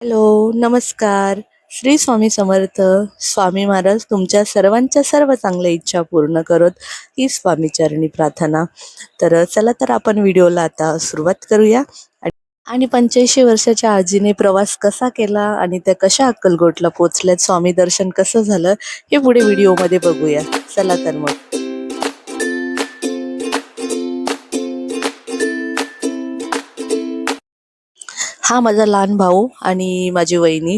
Hello, नमस्कार. श्री स्वामी समर्थ. स्वामी महाराज तुमच्या सर्वांच्या सर्व चांगल्या इच्छा पूर्ण करत ही स्वामी चरणी प्रार्थना. तर चला तर आपण व्हिडिओला आता सुरुवात करूया. आणि 85 वर्षाच्या आजीने प्रवास कसा केला आणि त्या कशा अक्कलकोटला पोहोचल्यात, स्वामी दर्शन कसं झालं, हे पुढे व्हिडिओमध्ये बघूया. चला तर मग. हा माझा लहान भाऊ आणि माझी वहिनी,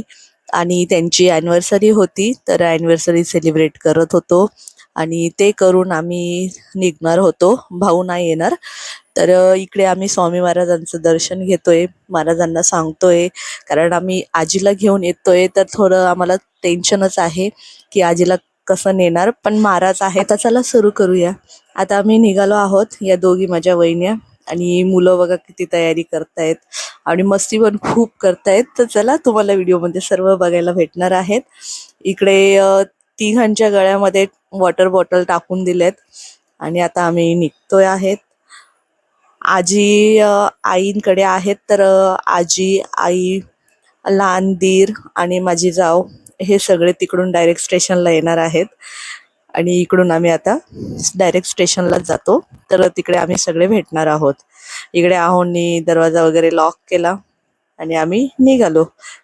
आणि त्यांची ॲनिव्हर्सरी होती, तर ॲनिव्हर्सरी सेलिब्रेट करत होतो आणि ते करून आम्ही निघणार होतो. भाऊ नाही येणार. तर इकडे आम्ही स्वामी महाराजांचं दर्शन घेतोय, महाराजांना सांगतोय, कारण आम्ही आजीला घेऊन येतोय, तर थोडं आम्हाला टेन्शनच आहे की आजीला कसं नेणार, पण महाराज आहे. आता चला सुरू करूया. आता आम्ही निघालो आहोत, या दोघी माझ्या वहिन्या, आणि मुलं बघा किती तयारी करतायत आणि मस्ती पण खूप करतायत. तर चला, तुम्हाला व्हिडिओमध्ये सर्व बघायला भेटणार आहेत. इकडे तिघांच्या गळ्यामध्ये वॉटर बॉटल टाकून दिलेत आणि आता आम्ही निघतोय आहेत. आजी आईंकडे आहेत, तर आजी, आई, लहान दीर आणि माझी जाव हे सगळे तिकडून डायरेक्ट स्टेशनला येणार आहेत आणि इकडून आम्ही आता डायरेक्ट स्टेशनलाच जातो. तर तिकडे आम्ही सगळे भेटणार आहोत. इकडे आहोंनी दरवाजा वगैरे लॉक केला आणि आम्ही निघालो.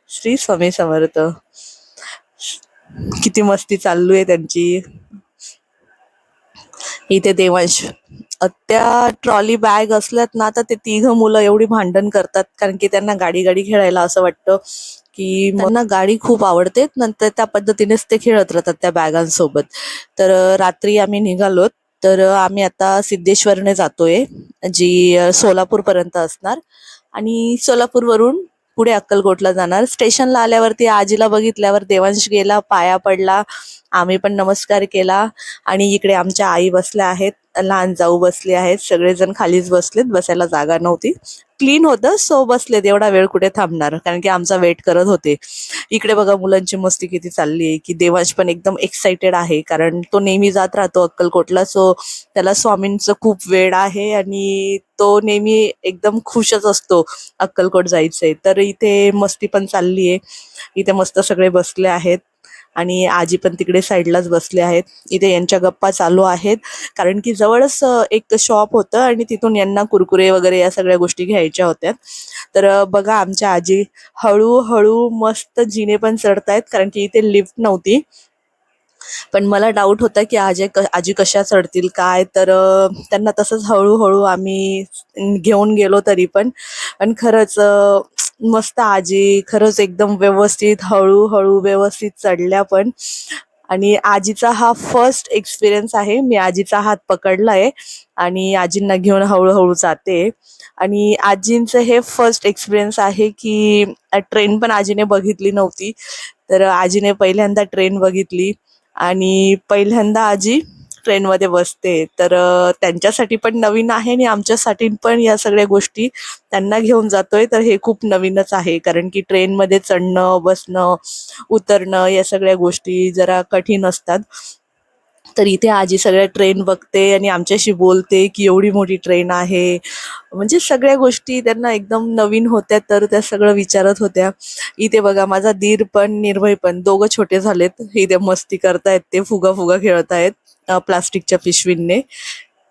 श्री स्वामी समर्थ. किती मस्ती चालू आहे त्यांची. इथे देवांश, त्या ट्रॉली बॅग असल्यात ना, तर ते तिघ मुलं एवढी भांडण करतात, कारण की त्यांना गाडी गाडी खेळायला असं वाटतं की त्यांना गाडी खूप आवडते, नंतर त्या पद्धतीनेच ते खेळत राहतात त्या बॅगांसोबत. तर रात्री आम्ही निघालो. तर आम्ही आता सिद्धेश्वरने जातोय, जी सोलापूर पर्यंत असणार, आणि सोलापूरवरून पुढे अक्कलकोटला जाणार. स्टेशनला आल्यावरती आजीला बघितल्यावर देवांश गेला, पाया पडला, आम्ही पण नमस्कार केला, आणि इकडे आमच्या आई बसल्या आहेत, लहान जाऊ बसली आहेत, सगळेजण खालीच बसलेत, बसायला जागा नव्हती. क्लीन होतं, सो बसलेत, एवढा वेळ कुठे थांबणार, कारण की आमचा वेट करत होते. इकडे बघा मुलांची मस्ती किती चालली आहे, की देवांश पण एकदम एक्साइटेड आहे, कारण तो नेहमी जात राहतो अक्कलकोटला, सो त्याला स्वामींचं खूप वेळ आहे आणि तो नेहमी एकदम खुशच असतो अक्कलकोट जायचंय. तर इथे मस्ती पण चालली आहे. इथे मस्त सगळे बसले आहेत आणि आजी पण तिकडे साईडलाच बसले आहेत. इथे यांच्या गप्पा चालू आहेत, कारण की जवळच एक शॉप होतं आणि तिथून यांना कुरकुरे वगैरे या सगळ्या गोष्टी घ्यायच्या होत्या. तर बघा आमच्या आजी हळूहळू मस्त जिने पण चढतायत, कारण की इथे लिफ्ट नव्हती. पण मला डाऊट होता की आजी कशा चढतील काय, तर त्यांना तसंच हळूहळू आम्ही घेऊन गेलो तरी पण. पण खरंच मस्त आजी खरंच एकदम व्यवस्थित हळूहळू व्यवस्थित चढल्या पण. आणि आजीचा हा फर्स्ट एक्सपिरियन्स आहे. मी आजीचा हात पकडलाय आणि आजींना घेऊन हळूहळू जाते. आणि आजींचं हे फर्स्ट एक्सपिरियन्स आहे की ट्रेन पण आजीने बघितली नव्हती, तर आजीने पहिल्यांदा ट्रेन बघितली आणि पहिल्यांदा आजी ट्रेनमध्ये बसते. तर त्यांच्यासाठी पण नवीन आहे आणि आमच्यासाठी पण या सगळ्या गोष्टी त्यांना घेऊन जातोय, तर हे खूप नवीनच आहे, कारण की ट्रेनमध्ये चढणं, बसणं, उतरणं या सगळ्या गोष्टी जरा कठीण असतात. तर इथे आजी सगळ्या ट्रेन बघते आणि आमच्याशी बोलते की एवढी मोठी ट्रेन आहे, म्हणजे सगळ्या गोष्टी त्यांना एकदम नवीन होत्या, तर त्या सगळं विचारत होत्या. इथे बघा माझा दीर पण निर्भय पण दोघं छोटे झालेत, इथे मस्ती करतायत, ते फुगा फुगा खेळतायत प्लास्टिकच्या पिशवींने.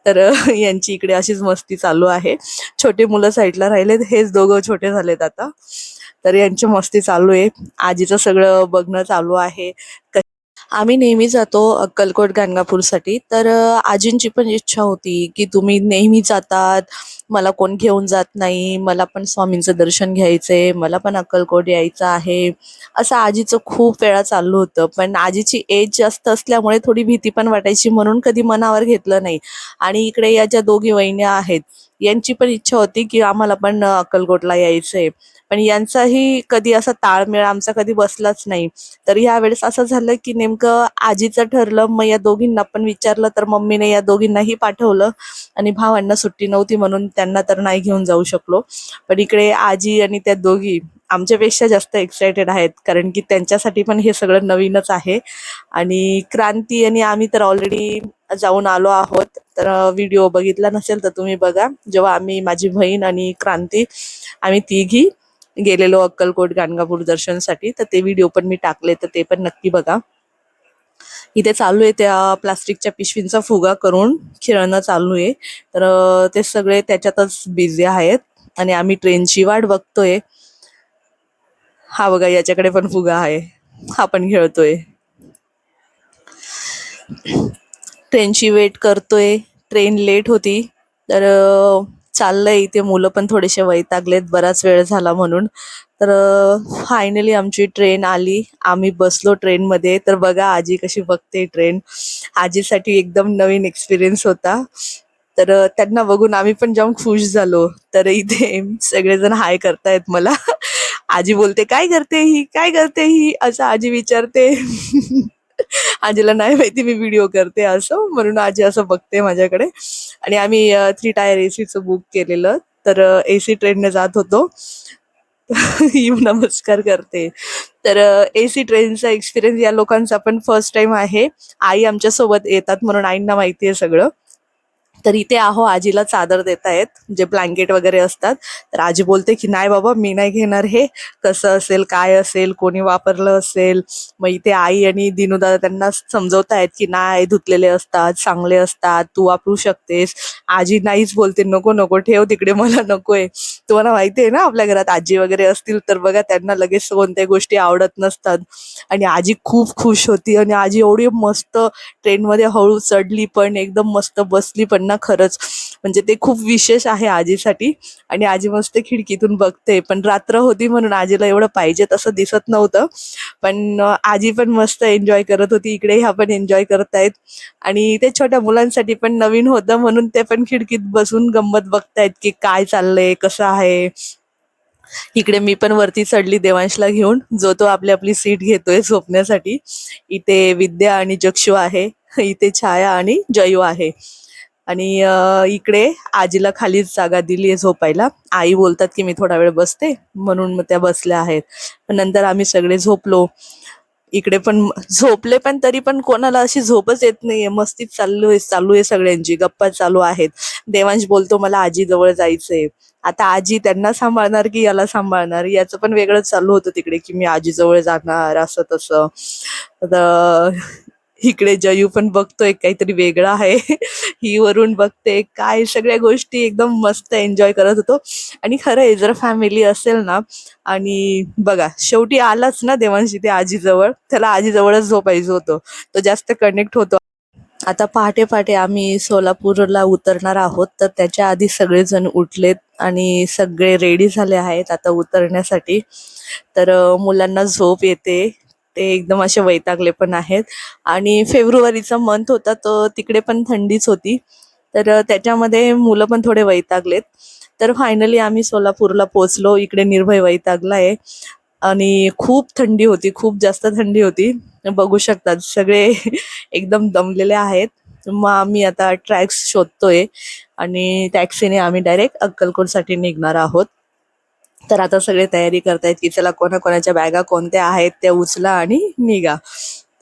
तर यांची इकडे अशीच मस्ती चालू आहे. छोटे मुलं साईडला राहिलेत, हेच दोघं छोटे झालेत आता, तर यांची मस्ती चालू आहे. आजीचं सगळं बघणं चालू आहे. आम्ही नेहमी जातो अक्कलकोट गाणगापूरसाठी, तर आजींची पण इच्छा होती की तुम्ही नेहमी जातात, मला कोण घेऊन जात नाही, मला पण स्वामींचं दर्शन घ्यायचंय, मला पण अक्कलकोट यायचं आहे, असं आजीचं खूप वेळा चाललं होतं. पण आजीची एज जास्त असल्यामुळे थोडी भीती पण वाटायची, म्हणून कधी मनावर घेतलं नाही. आणि इकडे या ज्या दोघी वहिन्या आहेत, यांची पण इच्छा होती की आम्हाला पण अक्कलकोटला यायचंय, पण यांचाही कधी असा ताळमेळ आमचा कधी बसलाच नाही. तर ह्या वेळेस असं झालं की नेमकं आजीचं ठरलं, मग या दोघींना पण विचारलं, तर मम्मीने या दोघींनाही पाठवलं, आणि भावांना सुट्टी नव्हती म्हणून त्यांना तर नाही घेऊन जाऊ शकलो. पण इकडे आजी आणि त्या दोघी आमच्यापेक्षा जास्त एक्सायटेड आहेत, कारण की त्यांच्यासाठी पण हे सगळं नवीनच आहे. आणि क्रांती आणि आम्ही तर ऑलरेडी जाऊन आलो आहोत, तर व्हिडिओ बघितला नसेल तर तुम्ही बघा, जेव्हा आम्ही, माझी बहीण आणि क्रांती, आम्ही तिघी गेलेलो अक्कलकोट गाणगापूर दर्शनसाठी, तर ते व्हिडिओ पण मी टाकले, तर ते पण नक्की बघा. इथे चालू आहे त्या प्लास्टिकच्या पिशवींचा फुगा करून खेळणं चालू आहे, तर ते सगळे त्याच्यातच बिझी आहेत आणि आम्ही ट्रेनची वाट बघतोय. हा बघा, याच्याकडे पण फुगा आहे, हा पण खेळतोय. ट्रेनची वेट करतोय, ट्रेन लेट होती, तर चाललंय. इथे मुलं पण थोडेसे वैतागलेत, बराच वेळ झाला म्हणून. तर फायनली आमची ट्रेन आली, आम्ही बसलो ट्रेनमध्ये. तर बघा आजी कशी बघते ट्रेन. आजीसाठी एकदम नवीन एक्सपिरियन्स होता, तर त्यांना बघून आम्ही पण जाम खुश झालो. तर इथे सगळेजण हाय करतायत मला. आजी बोलते, काय करते ही, काय करते ही, असं आजी विचारते. आजीला नाही माहिती मी व्हिडिओ करते असं, म्हणून आजी असं बघते माझ्याकडे. आणि आम्ही 3 टायर एसीचं बुक केलेलं, तर एसी ट्रेनने जात होतो. ही नमस्कार करते. तर एसी ट्रेनचा एक्सपिरियन्स या लोकांचा पण फर्स्ट टाइम आहे. आई आमच्या सोबत येतात म्हणून आईंना माहिती आहे सगळं. तर इथे आहो आजीला चादर देत आहेत, जे ब्लँकेट वगैरे असतात. तर आजी बोलते की नाही बाबा, मी नाही घेणार, हे कसं असेल, काय असेल, कोणी वापरलं असेल. मग इथे आई आणि दिनूदादा त्यांना समजवत आहेत की नाही, धुतलेले असतात, चांगले असतात, तू वापरू शकतेस. आजी नाहीच बोलते, नको नको, ठेव तिकडे, मला नकोय. तुम्हाला माहिती आहे ना, आपल्या घरात आजी वगैरे असतील तर बघा, त्यांना लगेच कोणत्या गोष्टी आवडत नसतात. आणि आजी खूप खुश होती, आणि आजी एवढी मस्त ट्रेनमध्ये हळू चढली पण, एकदम मस्त बसली पण ना, खरंच म्हणजे ते खूप विशेष आहे आजीसाठी. आणि आजी मस्त खिडकीतून बघते, पण रात्र होती म्हणून आजीला एवढं पाहिजे तसं दिसत नव्हतं. पण आजी पण मस्त एन्जॉय करत होती, इकडे ह्या पण एन्जॉय करतायत. आणि ते छोट्या मुलांसाठी पण नवीन होतं म्हणून ते पण खिडकीत बसून गंमत बघतायत की काय चाललंय, कसं आहे. इकडे मी पण वरती चढली देवांशला घेऊन, जो तो आपली आपली सीट घेतोय झोपण्यासाठी. इथे विद्या आणि जक्षू आहे, इथे छाया आणि जयू आहे. आणि इकडे आजीला खालीच जागा दिली आहे झोपायला. आई बोलतात की मी थोडा वेळ बसते, म्हणून मग त्या बसल्या आहेत. नंतर आम्ही सगळे झोपलो. इकडे पण झोपले, पण तरी पण कोणाला अशी झोपच येत नाहीये, मस्तीच चालू आहे सगळ्यांची, गप्पा चालू आहेत. देवांश बोलतो मला आजी जवळ जायचंय. आता आजी त्यांना सांभाळणार की याला सांभाळणार, याचं पण वेगळंच चालू होतं तिकडे, की मी आजी जवळ जाणार असं तसं. तर इकडे जयू पण बघतोय काहीतरी वेगळं आहे. ही वरून बघते, काय सगळ्या गोष्टी एकदम मस्त एन्जॉय करत होतो. आणि खरं आहे, जर फॅमिली असेल ना, आणि बघा शेवटी आलाच ना देवांशी ते आजीजवळ, त्याला आजीजवळच झोपायचं होतं, तो जास्त कनेक्ट होतो. आता पहाटे पहाटे आम्ही सोलापूरला उतरणार आहोत, तर त्याच्या आधी सगळेजण उठलेत आणि सगळे रेडी झाले आहेत आता उतरण्यासाठी. तर मुलांना झोप येते, ते एकदम असे वैतागले पण आहेत. आणि फेब्रुवारीचा मंथ होता, तर तिकडे पण थंडीच होती, तर त्याच्यामध्ये मुलं पण थोडे वैतागलेत. तर फायनली आम्ही सोलापूरला पोहोचलो. इकडे निर्भय वैतागलाय, आणि खूप थंडी होती, खूप जास्त थंडी होती. बघू शकतात सगळे एकदम दमलेले आहेत. मग आम्ही आता ट्रॅक्स शोधतोय, आणि टॅक्सीने आम्ही डायरेक्ट अक्कलकोटसाठी निघणार आहोत. तर आता सगळे तयारी करतायत की चला, कोणाकोणाच्या बॅगा कोणत्या आहेत त्या उचला आणि निघा.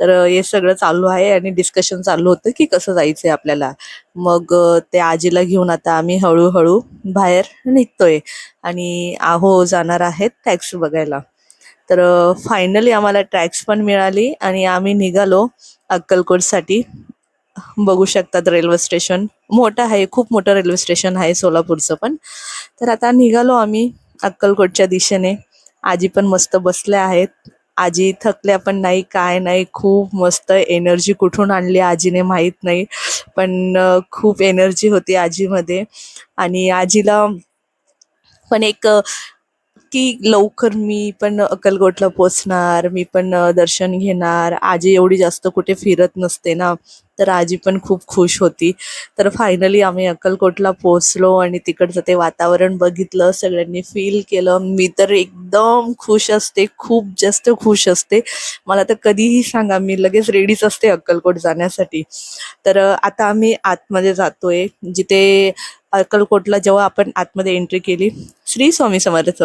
तर हे सगळं चालू आहे, आणि डिस्कशन चालू होतं की कसं जायचंय आपल्याला. मग ते आजीला घेऊन आता आम्ही हळूहळू बाहेर निघतोय, आणि आहो जाणार आहेत टॅक्स बघायला. तर फायनली आम्हाला टॅक्स पण मिळाली, आणि आम्ही निघालो अक्कलकोटसाठी. बघू शकतात रेल्वे स्टेशन मोठं आहे, खूप मोठं रेल्वे स्टेशन आहे सोलापूरचं पण. तर आता निघालो आम्ही अक्कलकोटच्या दिशेने. आजी पण मस्त बसल्या आहेत. आजी थकल्या पण नाही, काय नाही, खूप मस्त एनर्जी कुठून आणली आजीने माहीत नाही, पण खूप एनर्जी होती आजीमध्ये. आणि आजीला पण एक की लवकर मी पण अक्कलकोटला पोचणार, मी पण दर्शन घेणार. आजी एवढी जास्त कुठे फिरत नसते ना, तर आजी पण खूप खुश होती. तर फायनली आम्ही अक्कलकोटला पोचलो, आणि तिकडचं ते वातावरण बघितलं, सगळ्यांनी फील केलं. मी तर एकदम खुश असते, खूप जास्त खुश असते. मला तर कधीही सांगा, मी लगेच रेडीच असते अक्कलकोट जाण्यासाठी. तर आता आम्ही आतमध्ये जातोय, जिथे अक्कलकोटला जेव्हा आपण आतमध्ये एंट्री केली, श्री स्वामी समर्थ,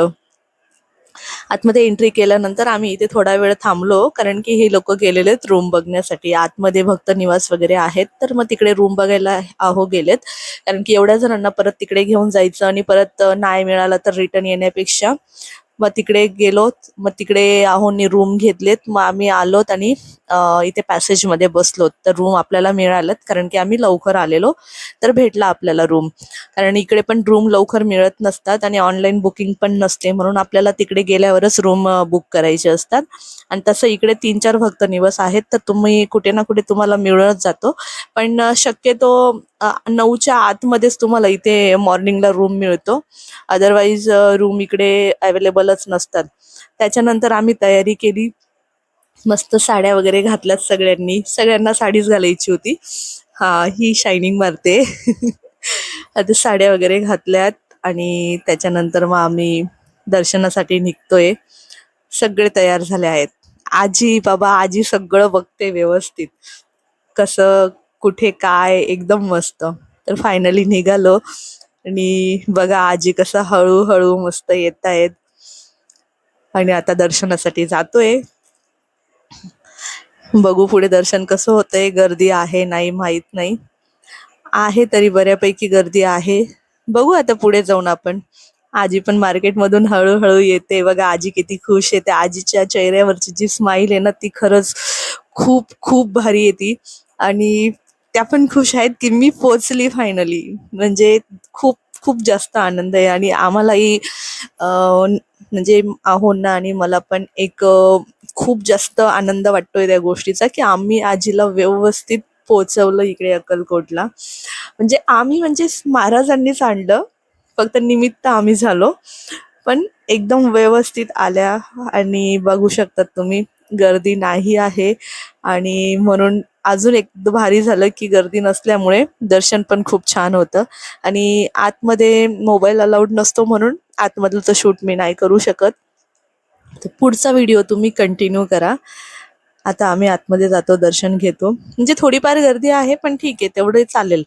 आतमध्ये एंट्री केल्यानंतर आम्ही इथे थोडा वेळ थांबलो, कारण की हे लोक गेलेले आहेत रूम बघण्यासाठी. आतमध्ये भक्त निवास वगैरे आहेत, तर मग तिकडे रूम बघायला गेलेत. कारण की एवढ्या जणांना परत तिकडे घेऊन जायचं, आणि परत नाही मिळालं तर रिटर्न येण्यापेक्षा मग तिकडे गेलो. मग तिकडे आहोंनी रूम घेतलेत. मग आम्ही आलोत आणि इथे पॅसेज मध्ये बसलो. तर रूम आपल्याला मिळालेत कारण की आम्ही लवकर आलेलो, तर भेटला आपल्याला रूम. कारण इकडे पण रूम लवकर मिळत नसतात आणि ऑनलाईन बुकिंग पण नसते, म्हणून आपल्याला तिकडे गेल्यावरच रूम बुक करायचे असतात. आणि तसं इकडे 3-4 फक्त दिवस आहेत, तर तुम्ही कुठे ना कुठे तुम्हाला मिळत जातो. पण शक्यतो 9च्या आतमध्येच तुम्हाला इथे मॉर्निंगला रूम मिळतो. अदरवाईज रूम इकडे अवेलेबलच नसतात. त्याच्यानंतर आम्ही तयारी केली. मस्त साड्या वगैरे घातल्यात सगळ्यांनी. सगळ्यांना साडीच घालायची होती. हा, ही शायनिंग मारते. आता साड्या वगैरे घातल्यात आणि त्याच्यानंतर मग आम्ही दर्शनासाठी निघतोय. सगळे तयार झाले आहेत. आजी बाबा, आजी सगळं बघते व्यवस्थित, कसं कुठे काय, एकदम मस्त. तर फायनली निघालो आणि बघा आजी कसं हळूहळू मस्त येत आहेत. आणि आता दर्शनासाठी जातोय. बघू पुढे दर्शन कसं होतंय. गर्दी आहे नाही माहित नाही, आहे तरी बऱ्यापैकी गर्दी आहे. बघू आता पुढे जाऊन आपण. आजी पण मार्केटमधून हळूहळू येते. बघा आजी किती खुश आहे. त्या आजीच्या चेहऱ्यावरची जी स्माईल आहे ना, ती खरंच खूप खूप भारी आहे ती. आणि त्या पण खुश आहेत की मी पोचली फायनली. म्हणजे खूप खूप जास्त आनंद आहे. आणि आम्हालाही म्हणजे आहोंना आणि मला पण एक खूप जास्त आनंद वाटतोय त्या गोष्टीचा, की आम्ही आजीला व्यवस्थित पोहोचवलं इकडे अक्कलकोटला. म्हणजे आम्ही म्हणजे महाराजांनीच आणलं, फक्त निमित्त आम्ही झालो. पण एकदम व्यवस्थित आल्या. आणि बघू शकतात तुम्ही, गर्दी नाही आहे. आणि म्हणून अजून एक भारी झालं की गर्दी नसल्यामुळे दर्शन पण खूप छान होतं. आणि आतमध्ये मोबाईल अलाउड नसतो, म्हणून आतमधलं तर शूट मी नाही करू शकत. तर पुढचा व्हिडिओ तुम्ही कंटिन्यू करा. आता आम्ही आतमध्ये जातो, दर्शन घेतो. म्हणजे थोडीफार गर्दी आहे, पण ठीक आहे, तेवढे चालेल.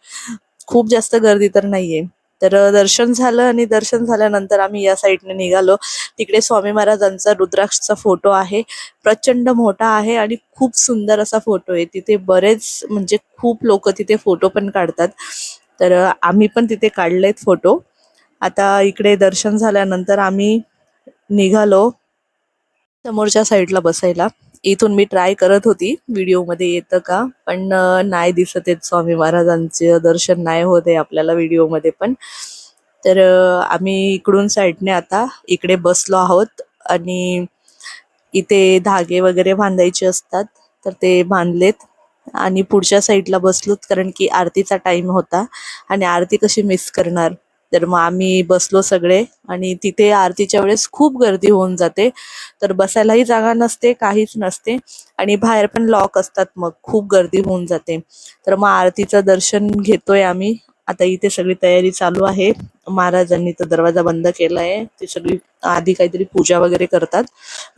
खूप जास्त गर्दी तर नाहीये. तर दर्शन झालं आणि दर्शन झाल्यानंतर आम्ही या साईडने निघालो. तिकडे स्वामी महाराजांचा रुद्राक्षचा फोटो आहे. प्रचंड मोठा आहे आणि खूप सुंदर असा फोटो आहे. तिथे बरेच म्हणजे खूप लोक तिथे फोटो पण काढतात. तर आम्ही पण तिथे काढलेत फोटो. आता इकडे दर्शन झाल्यानंतर आम्ही निघालो समोरच्या साईडला बसायला. इथून मी ट्राय करत होती व्हिडिओमध्ये येतं का, पण नाही दिसत आहेत. स्वामी महाराजांचे दर्शन नाही होत आहे आपल्याला व्हिडिओमध्ये पण. तर आम्ही इकडून साईडने आता इकडे बसलो आहोत. आणि इथे धागे वगैरे बांधायचे असतात, तर ते बांधलेत. आणि पुढच्या साईडला बसलोत, कारण की आरतीचा टाइम होता आणि आरती कशी मिस करणार. तर मग आम्ही बसलो सगळे. आणि तिथे आरतीच्या वेळेस खूप गर्दी होऊन जाते, तर बसायलाही जागा नसते, काहीच नसते. आणि बाहेर पण लॉक असतात, मग खूप गर्दी होऊन जाते. तर मग आरतीचं दर्शन घेतोय आम्ही. आता इथे सगळी तयारी चालू आहे. महाराजांनी तो दरवाजा बंद केलाय. ती सगळी आधी काहीतरी पूजा वगैरे करतात,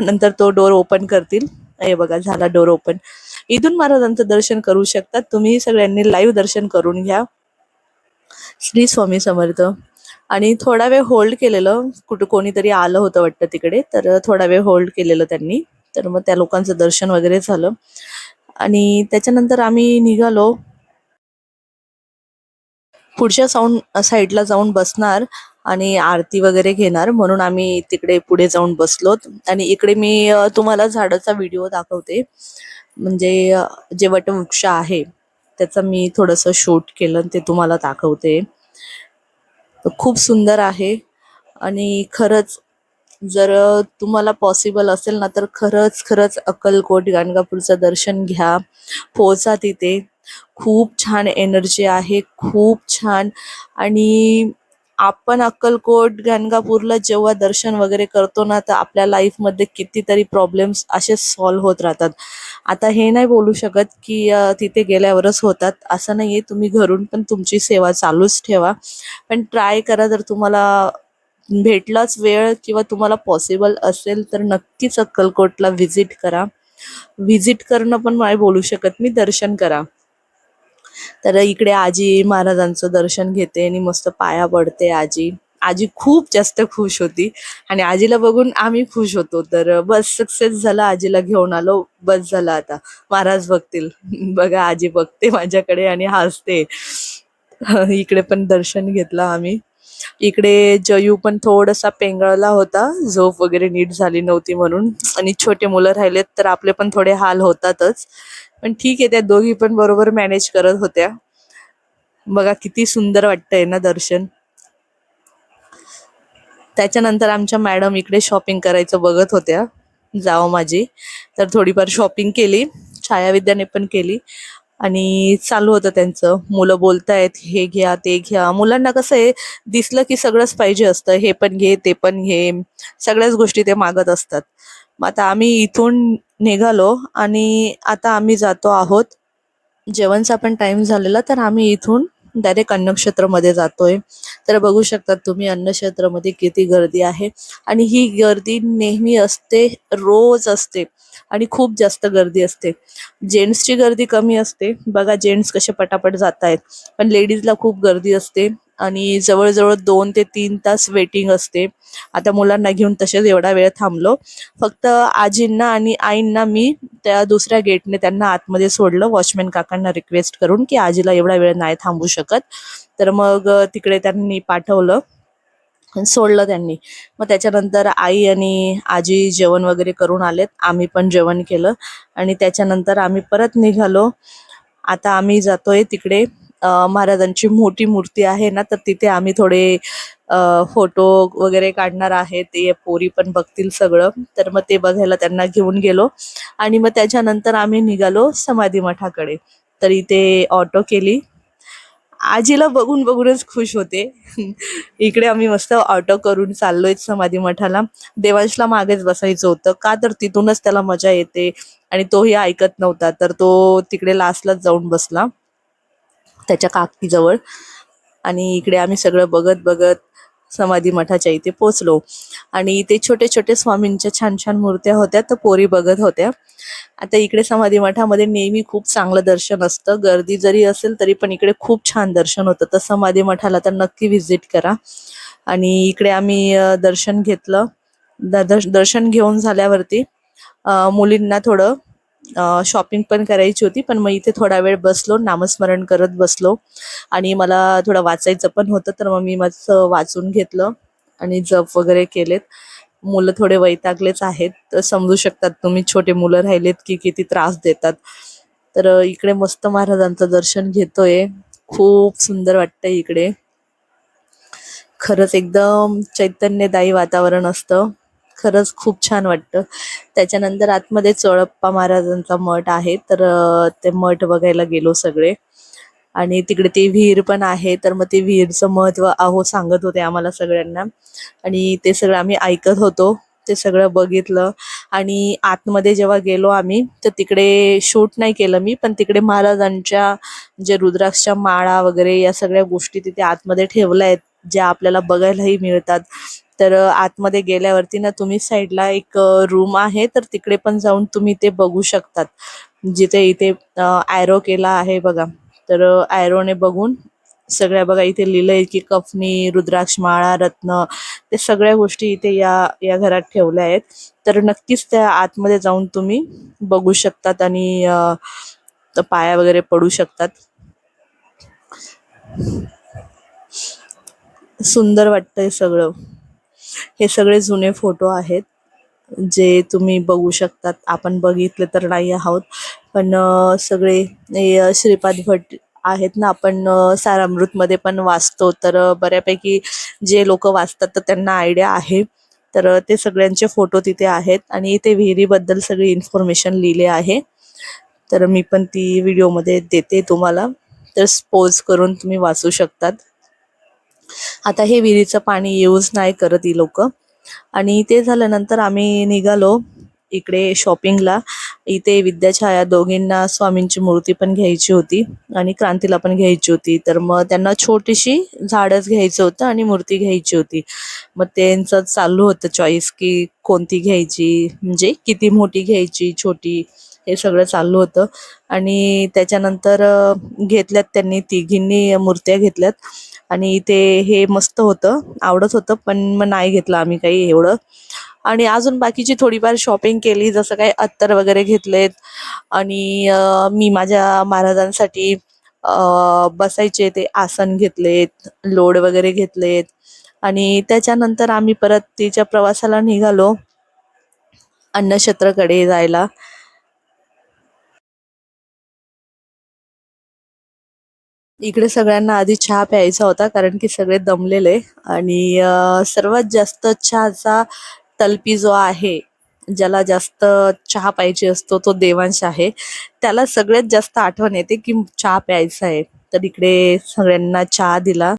नंतर तो डोर ओपन करतील. हे बघा, झाला डोर ओपन. इथून महाराजांचं दर्शन करू शकतात तुम्ही. सगळ्यांनी लाईव्ह दर्शन करून घ्या. श्री स्वामी समर्थ. आणि थोडा वेळ होल्ड केलेलं, कुठं कोणीतरी आलं होतं वाटतं तिकडे, तर थोडा वेळ होल्ड केलेलं त्यांनी. तर मग त्या लोकांचं दर्शन वगैरे झालं. आणि त्याच्यानंतर आम्ही निघालो. पुढच्या साईडला जाऊन बसणार आणि आरती वगैरे घेणार, म्हणून आम्ही तिकडे पुढे जाऊन बसलोत. आणि इकडे मी तुम्हाला झाडाचा व्हिडिओ दाखवते. म्हणजे जे वटवृक्ष आहे त्याचं मी थोडंसं शूट केलं, ते तुम्हाला दाखवते. खूप सुंदर आहे. आणि खरंच जर तुम्हाला पॉसिबल असेल ना, तर खरंच खरंच अक्कलकोट गाणगापूरचं दर्शन घ्या. पोहोचा तिथे. खूप छान एनर्जी आहे, खूप छान. आणि आपण अक्कलकोट गाणगापूरला जेव्हा दर्शन वगैरे करतो ना, तर आपल्या लाईफमध्ये कितीतरी प्रॉब्लेम्स असे सॉल्व्ह होत राहतात. आता हे नाही बोलू शकत की तिथे गेल्यावरच होतात, असं नाहीये. तुम्ही घरून पण तुमची सेवा चालूच ठेवा. पण ट्राय करा, जर तुम्हाला भेटलाच वेळ किंवा तुम्हाला पॉसिबल असेल, तर नक्कीच अक्कलकोटला व्हिजिट करा. व्हिजिट करणं पण नाही बोलू शकत मी, दर्शन करा. तर इकडे आजी महाराजांचं दर्शन घेते आणि मस्त पाया पडते आजी. आजी खूप जास्त खुश होती आणि आजीला बघून आम्ही खुश होतो. तर बस सक्सेस झाला, आजीला घेऊन आलो, बस झालं आता. महाराज बघतील. बघा आजी बघते माझ्याकडे आणि हसते. इकडे पण दर्शन घेतलं आम्ही. इकडे जयू पण थोडासा पेंगळला होता, झोप वगैरे नीट झाली नव्हती म्हणून. आणि छोटे मुलं राहिलेत तर आपले पण थोडे हाल होतातच, पण ठीक आहे, त्या दोघी पण बरोबर मॅनेज करत होत्या. बघा किती सुंदर वाटतंय ना दर्शन. त्याच्यानंतर आमच्या मॅडम इकडे शॉपिंग करायचं बघत होत्या, जाव माझी. तर थोडीफार शॉपिंग केली, छायाविद्याने पण केली. आणि चालू होतं त्यांचं, मुलं बोलतायत हे घ्या ते घ्या. मुलांना कसं आहे, दिसलं की सगळंच पाहिजे असतं, हे पण घे ते पण घे, सगळ्याच गोष्टी ते मागत असतात. मग आता आम्ही इथून निघालो आणि आता आम्ही जातो आहोत. जेवणचा पण टाइम झालेला, तर आम्ही इथून डायरेक्ट अन्नक्षेत्रमध्ये जातोय. तर बघू शकता तुम्ही अन्नक्षेत्रमध्ये किती गर्दी आहे. आणि ही गर्दी नेहमी असते, रोज असते, आणि खूप जास्त गर्दी असते. जेंट्सची गर्दी कमी असते बघा, जेंट्स कसे पटापट जात आहेत, पण लेडीजला खूप गर्दी असते. आणि जवळजवळ 2 ते 3 तास वेटिंग असते. आता मुलांना घेऊन तसेच एवढा वेळ थांबलो. फक्त आजींना आणि आईंना मी त्या दुसऱ्या गेटने त्यांना आतमध्ये सोडलं, वॉचमॅन काकांना रिक्वेस्ट करून की आजीला एवढा वेळ नाही थांबू शकत. तर मग तिकडे त्यांनी पाठवलं आणि सोडलं त्यांनी. मग त्याच्यानंतर आई आणि आजी जेवण वगैरे करून आलेत, आम्ही पण जेवण केलं आणि त्याच्यानंतर आम्ही परत निघालो. आता आम्ही जातोय तिकडे, महाराजांची मोठी मूर्ती आहे ना, तर तिथे आम्ही थोडे फोटो वगैरे काढणार आहे. ते पोरी पण बघतील सगळं, तर मग ते बघायला त्यांना घेऊन गेलो. आणि मग त्याच्यानंतर आम्ही निघालो समाधी मठाकडे. तर इथे ऑटो केली, आजीला बघून बघूनच खुश होते. इकडे आम्ही मस्त ऑटो करून चाललोय समाधी मठाला. देवांशला मागेच बसायचं होतं, का तर तिथूनच त्याला मजा येते, आणि तोही ऐकत नव्हता, तर तो तिकडे लास्टलाच जाऊन बसला त्याच्या काकीजवळ. आणि इकडे आम्ही सगळं बघत बघत समाधी मठाच्या इथे पोचलो. आणि इथे छोटे छोटे स्वामींच्या छान छान मूर्त्या होत्या, तर पोरी बघत होत्या. आता इकडे समाधी मठामध्ये नेहमी खूप चांगलं दर्शन असतं, गर्दी जरी असेल तरी पण इकडे खूप छान दर्शन होतं. तर समाधी मठाला तर नक्की व्हिजिट करा. आणि इकडे आम्ही दर्शन घेतलं. दर्शन घेऊन झाल्यावरती मुलींना थोडं शॉपिंग पण करायची होती, पण मग इथे थोडा वेळ बसलो, नामस्मरण करत बसलो. आणि मला थोडं वाचायचं पण होतं, तर मग मी माझं वाचून घेतलं आणि जप वगैरे केलेत. मुलं थोडे वैतागलेच आहेत, तर समजू शकतात तुम्ही, छोटे मुलं राहिलेत की किती त्रास देतात. तर इकडे मस्त महाराजांचं दर्शन घेतोय, खूप सुंदर वाटतंय इकडे. खरंच एकदम चैतन्यदायी वातावरण असतं, खरंच खूप छान वाटतं. त्याच्यानंतर आतमध्ये चोळप्पा महाराजांचा मठ आहे, तर ते मठ बघायला गेलो सगळे. आणि तिकडे ती विहीर पण आहे, तर मग ते विहीरचं महत्व आहो सांगत होते आम्हाला सगळ्यांना. आणि ते सगळं आम्ही ऐकत होतो, ते सगळं बघितलं. आणि आतमध्ये जेव्हा गेलो आम्ही, तर तिकडे शूट नाही केलं मी, पण तिकडे महाराजांच्या जे रुद्राक्षच्या माळा वगैरे या सगळ्या गोष्टी तिथे आतमध्ये ठेवल्या आहेत, ज्या आपल्याला बघायलाही मिळतात. तर आतमध्ये गेल्यावरती ना, तुम्ही साईडला एक रूम आहे, तर तिकडे पण जाऊन तुम्ही ते बघू शकतात. जिथे इथे ॲरो केला आहे बघा, तर ॲरोने बघून सगळ्या बघा इथे लिहिलंय की कफनी, रुद्राक्ष माळा, रत्न, ते सगळ्या गोष्टी इथे या या घरात ठेवल्या आहेत. तर नक्कीच त्या आतमध्ये जाऊन तुम्ही बघू शकतात आणि पाया वगैरे पडू शकतात. सुंदर वाटतंय सगळं. हे सगळे जुने फोटो आहेत, जे तुम्ही बघू शकतात. आपण बघितले तर नाही आहोत, पण सगळे हे श्रीपाद भट आहेत ना, आपण सारामृतमध्ये पण वाचतो, तर बऱ्यापैकी जे लोक वाचतात तर त्यांना आयडिया आहे. तर ते सगळ्यांचे फोटो तिथे आहेत. आणि इथे विहिरीबद्दल सगळी इन्फॉर्मेशन लिहिले आहे, तर मी पण ती व्हिडिओमध्ये देते तुम्हाला, तर पोज करून तुम्ही वाचू शकतात. आता हे विहिरीचं पाणी यूज नाही करत ही लोक. आणि ते झाल्यानंतर आम्ही निघालो इकडे शॉपिंगला. इथे विद्याछाया दोघींना स्वामींची मूर्ती पण घ्यायची होती आणि क्रांतीला पण घ्यायची होती, तर मग त्यांना छोटीशी झाडच घ्यायचं होतं आणि मूर्ती घ्यायची होती. मग त्यांचं चालू होतं चॉईस की कोणती घ्यायची, म्हणजे किती मोठी घ्यायची, छोटी, हे सगळं चालू होतं. आणि त्याच्यानंतर घेतल्यात त्यांनी, तिघींनी मूर्त्या घेतल्यात. आणि ते हे मस्त होतं, आवडत होतं, पण मग नाही घेतलं आम्ही काही एवढं. आणि अजून बाकीची थोडीफार शॉपिंग केली, जसं काही अत्तर वगैरे घेतलेत. आणि मी माझ्या महाराजांसाठी बसायचे ते आसन घेतलेत, लोड वगैरे घेतलेत. आणि त्याच्यानंतर आम्ही परत तिच्या प्रवासाला निघालो अन्नक्षेत्राकडे जायला. इकडे सगळ्यांना आधी चहा प्यायचा होता कारण की सगळे दमलेले. आणि सर्वात जास्त चहाचा तलपी जो आहे, ज्याला जास्त चहा पाहिजे असतो तो देवांश आहे. त्याला सगळ्यात जास्त आठवण येते की चहा प्यायचा आहे, तर इकडे सगळ्यांना चहा दिला.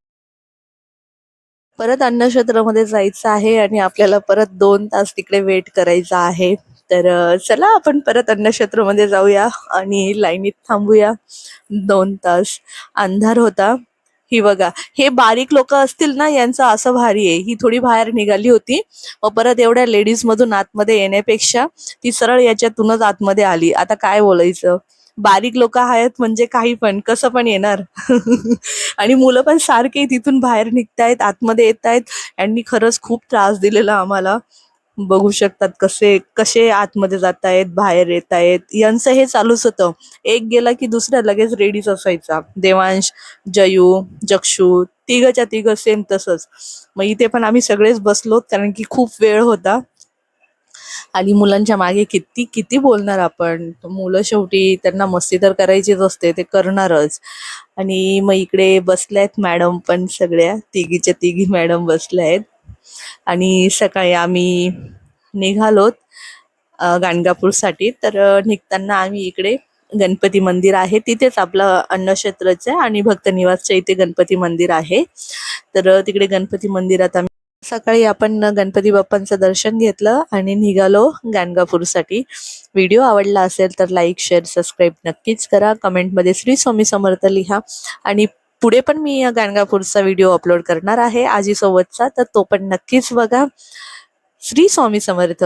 परत अन्नक्षेत्रामध्ये जायचं आहे आणि आपल्याला परत 2 तास तिकडे वेट करायचा आहे. तर चला आपण परत अन्नक्षेत्रामध्ये जाऊया आणि लाईनीत थांबूया 2 तास. अंधार होता. ही बघा, हे बारीक लोक असतील ना, यांचं असं भारी आहे. ही थोडी बाहेर निघाली होती, मग परत एवढ्या लेडीज मधून आतमध्ये येण्यापेक्षा ती सरळ याच्यातूनच आतमध्ये आली. आता काय बोलायचं, बारीक लोक आहेत म्हणजे काही पण कसं पण येणार. आणि मुलं पण सारखे तिथून बाहेर निघतायत, आतमध्ये येत आहेत. यांनी खरंच खूप त्रास दिलेला आम्हाला. बघू शकतात कसे कसे आतमध्ये जात आहेत, बाहेर येत आहेत. यांचं हे चालूच होतं. एक गेला की दुसरा लगेच रेडीच असायचा. देवांश, जयू, जक्षू, तिघच्या तिघ सेम तसंच. मग इथे पण आम्ही सगळेच बसलो कारण की खूप वेळ होता. आणि मुलांच्या मागे किती किती बोलणार आपण. मुलं शेवटी त्यांना मस्ती तर करायचीच असते, ते करणारच. आणि मग इकडे बसल्यात मॅडम पण, सगळ्या तिघीच्या तिघी मॅडम बसल्या आहेत. आणि सकाळी आम्ही निघालोत गाणगापूरसाठी. तर निघताना आम्ही इकडे गणपती मंदिर आहे तिथेच, आपलं अन्नक्षेत्राचं आणि भक्त निवासच्या इथे गणपती मंदिर आहे. तर तिकडे गणपती मंदिरात आम्ही सकाळी आपण गणपती बाप्पांचं दर्शन घेतलं आणि निघालो गाणगापूरसाठी. व्हिडिओ आवडला असेल तर लाईक, शेअर, सबस्क्राईब नक्कीच करा. कमेंटमध्ये श्री स्वामी समर्थ लिहा. आणि पुढे पण मी या गाणगापूरचा व्हिडिओ अपलोड करणार आहे आजीसोबतचा, तर तो पण नक्कीच बघा. श्री स्वामी समर्थ.